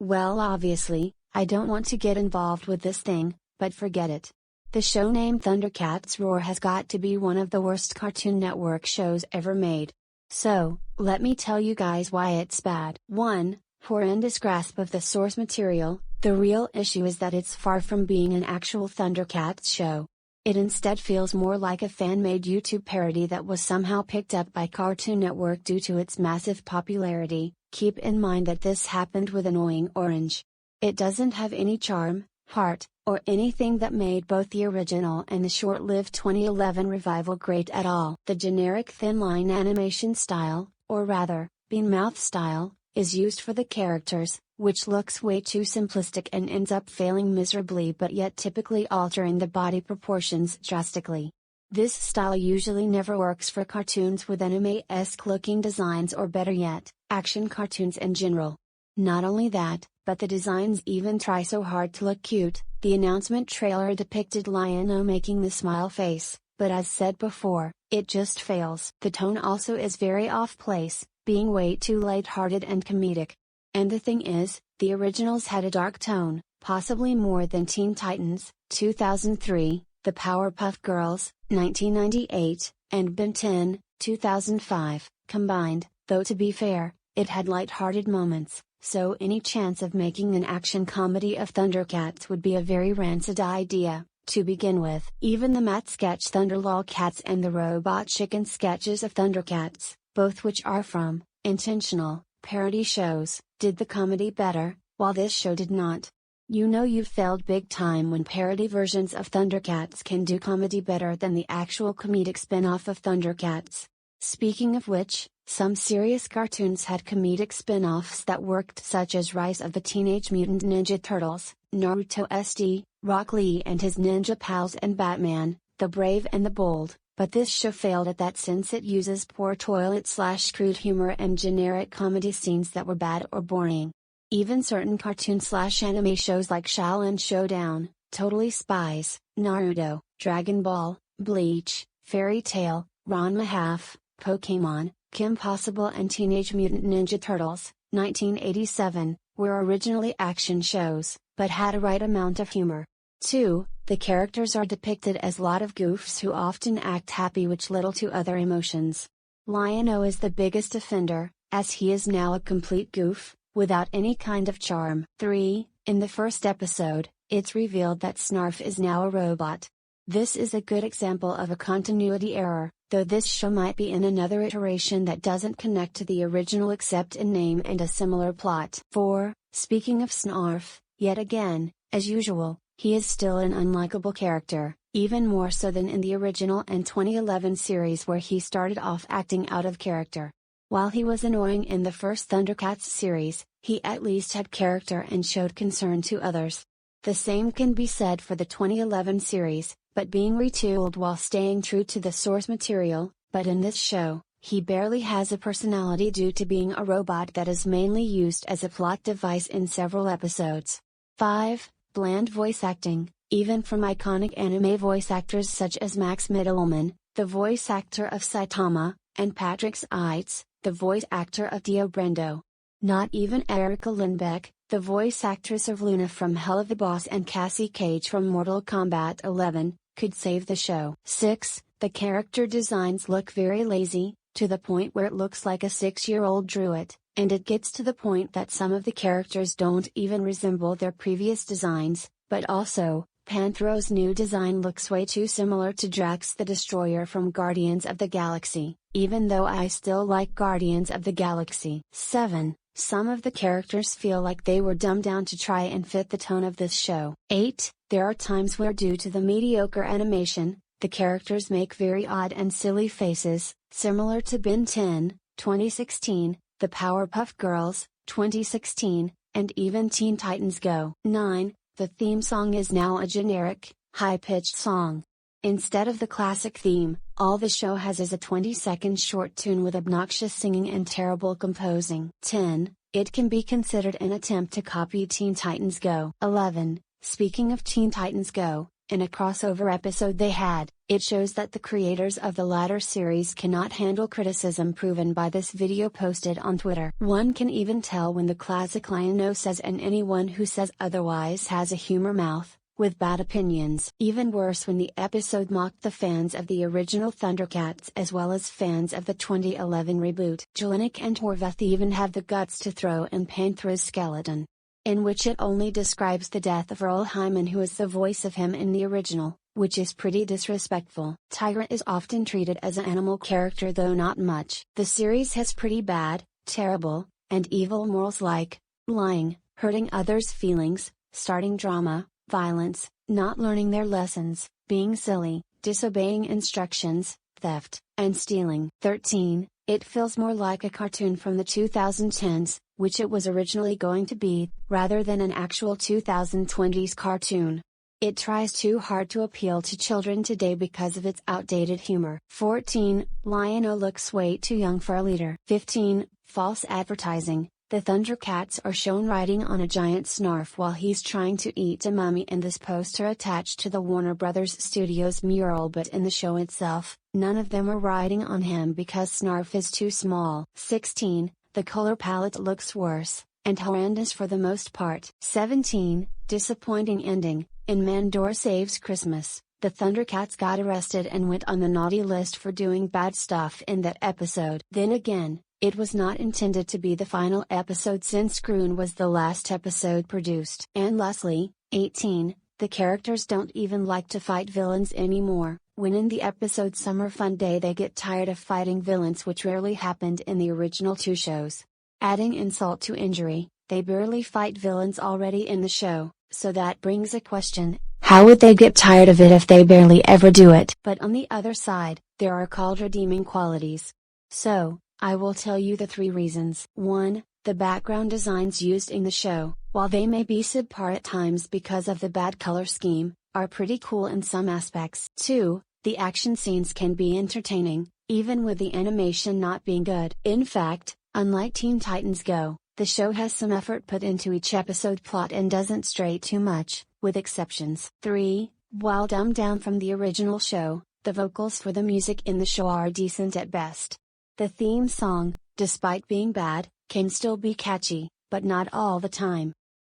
Well, obviously, I don't want to get involved with this thing, but forget it. The show named Thundercats Roar has got to be one of the worst Cartoon Network shows ever made. So, let me tell you guys why it's bad. 1. Horrendous grasp of the source material. The real issue is that it's far from being an actual Thundercats show. It instead feels more like a fan-made YouTube parody that was somehow picked up by Cartoon Network due to its massive popularity. Keep in mind that this happened with Annoying Orange. It doesn't have any charm, heart, or anything that made both the original and the short-lived 2011 revival great at all. The generic thin-line animation style, or rather, bean mouth style, is used for the characters, which looks way too simplistic and ends up failing miserably but yet typically altering the body proportions drastically. This style usually never works for cartoons with anime-esque looking designs or better yet, action cartoons in general. Not only that, but the designs even try so hard to look cute. The announcement trailer depicted Lion-O making the smile face, but as said before, it just fails. The tone also is very off-place, being way too light-hearted and comedic. And the thing is, the originals had a dark tone, possibly more than Teen Titans, 2003, the Powerpuff Girls, 1998, and Ben 10, 2005, combined, though to be fair, it had light-hearted moments. So any chance of making an action comedy of Thundercats would be a very rancid idea, to begin with. Even the Matt sketch Thunderlolcats and the Robot Chicken sketches of Thundercats, both which are from, intentional, parody shows, did the comedy better, while this show did not. You know you've failed big time when parody versions of Thundercats can do comedy better than the actual comedic spin-off of Thundercats. Speaking of which, some serious cartoons had comedic spin-offs that worked, such as Rise of the Teenage Mutant Ninja Turtles, Naruto SD, Rock Lee and his Ninja Pals and Batman, The Brave and the Bold, but this show failed at that since it uses poor toilet/crude humor and generic comedy scenes that were bad or boring. Even certain cartoon/anime shows like Shaolin Showdown, Totally Spies, Naruto, Dragon Ball, Bleach, Fairy Tail, Ranma Half, Pokemon, Kim Possible and Teenage Mutant Ninja Turtles, 1987, were originally action shows, but had a right amount of humor. 2. The characters are depicted as lot of goofs who often act happy with little to other emotions. Lion-O is the biggest offender, as he is now a complete goof, without any kind of charm. 3. In the first episode, it's revealed that Snarf is now a robot. This is a good example of a continuity error, though this show might be in another iteration that doesn't connect to the original except in name and a similar plot. 4. Speaking of Snarf, yet again, as usual, he is still an unlikable character, even more so than in the original and 2011 series where he started off acting out of character. While he was annoying in the first Thundercats series, he at least had character and showed concern to others. The same can be said for the 2011 series, but being retooled while staying true to the source material, but in this show, he barely has a personality due to being a robot that is mainly used as a plot device in several episodes. 5. Bland voice acting, even from iconic anime voice actors such as Max Mittelman, the voice actor of Saitama, and Patrick Seitz, the voice actor of Dio Brando. Not even Erika Lindbeck, the voice actress of Luna from Hell of the Boss and Cassie Cage from Mortal Kombat 11, could save the show. 6. The character designs look very lazy, to the point where it looks like a 6-year-old drew it, and it gets to the point that some of the characters don't even resemble their previous designs, but also, Panthro's new design looks way too similar to Drax the Destroyer from Guardians of the Galaxy, even though I still like Guardians of the Galaxy. 7. Some of the characters feel like they were dumbed down to try and fit the tone of this show. 8. There are times where due to the mediocre animation, the characters make very odd and silly faces, similar to Ben 10, 2016, the Powerpuff Girls, 2016, and even Teen Titans Go! 9. The theme song is now a generic, high-pitched song. Instead of the classic theme, all the show has is a 20-second short tune with obnoxious singing and terrible composing. 10. It can be considered an attempt to copy Teen Titans Go! 11. Speaking of Teen Titans Go!, in a crossover episode they had, It shows that the creators of the latter series cannot handle criticism proven by this video posted on Twitter. One can even tell when the classic Lion-O says and anyone who says otherwise has a humor mouth, with bad opinions. Even worse when the episode mocked the fans of the original Thundercats as well as fans of the 2011 reboot. Jelinek and Horvath even have the guts to throw in Panthra's skeleton, in which it only describes the death of Earl Hyman, who is the voice of him in the original, which is pretty disrespectful. Tigra is often treated as an animal character, though not much. The series has pretty bad, terrible, and evil morals like lying, hurting others' feelings, starting drama, violence, not learning their lessons, being silly, disobeying instructions, theft, and stealing. 13. It feels more like a cartoon from the 2010s, which it was originally going to be, rather than an actual 2020s cartoon. It tries too hard to appeal to children today because of its outdated humor. 14. Lion-O looks way too young for a leader. 15. False advertising. The Thundercats are shown riding on a giant Snarf while he's trying to eat a mummy in this poster attached to the Warner Brothers Studios mural, but in the show itself, none of them are riding on him because Snarf is too small. 16. The color palette looks worse, and horrendous for the most part. 17. Disappointing ending. In Mandor Saves Christmas, the Thundercats got arrested and went on the naughty list for doing bad stuff in that episode. Then again, it was not intended to be the final episode since Scroon was the last episode produced. And lastly, 18, the characters don't even like to fight villains anymore, when in the episode Summer Fun Day they get tired of fighting villains, which rarely happened in the original two shows. Adding insult to injury, they barely fight villains already in the show, so that brings a question: how would they get tired of it if they barely ever do it? But on the other side, there are called redeeming qualities. So, I will tell you the 3 reasons. 1. The background designs used in the show, while they may be subpar at times because of the bad color scheme, are pretty cool in some aspects. 2. The action scenes can be entertaining, even with the animation not being good. In fact, unlike Teen Titans Go, the show has some effort put into each episode plot and doesn't stray too much, with exceptions. 3. While dumbed down from the original show, the vocals for the music in the show are decent at best. The theme song, despite being bad, can still be catchy, but not all the time.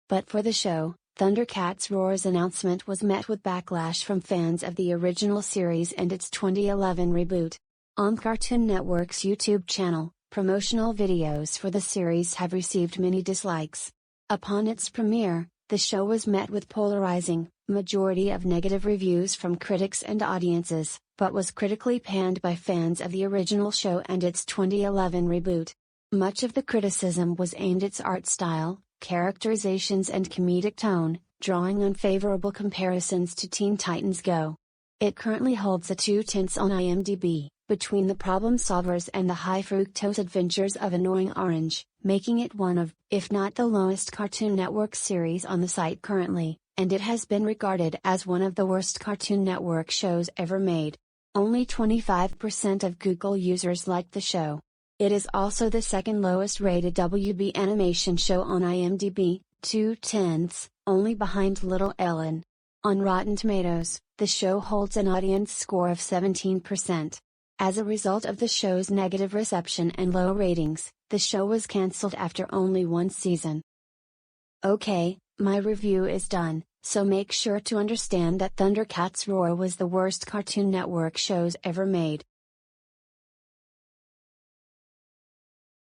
But for the show, Thundercats Roar's announcement was met with backlash from fans of the original series and its 2011 reboot. On Cartoon Network's YouTube channel, promotional videos for the series have received many dislikes. Upon its premiere, the show was met with polarizing, majority of negative reviews from critics and audiences, but was critically panned by fans of the original show and its 2011 reboot. Much of the criticism was aimed at its art style, characterizations and comedic tone, drawing unfavorable comparisons to Teen Titans Go. It currently holds a 2/10 on IMDb, between The Problem Solvers and The High Fructose Adventures of Annoying Orange, making it one of, if not the lowest Cartoon Network series on the site currently, and it has been regarded as one of the worst Cartoon Network shows ever made. Only 25% of Google users liked the show. It is also the second lowest rated WB animation show on IMDb, 2/10, only behind Little Ellen. On Rotten Tomatoes, the show holds an audience score of 17%. As a result of the show's negative reception and low ratings, the show was cancelled after only 1 season. Okay, my review is done, so make sure to understand that Thundercats Roar was the worst Cartoon Network shows ever made.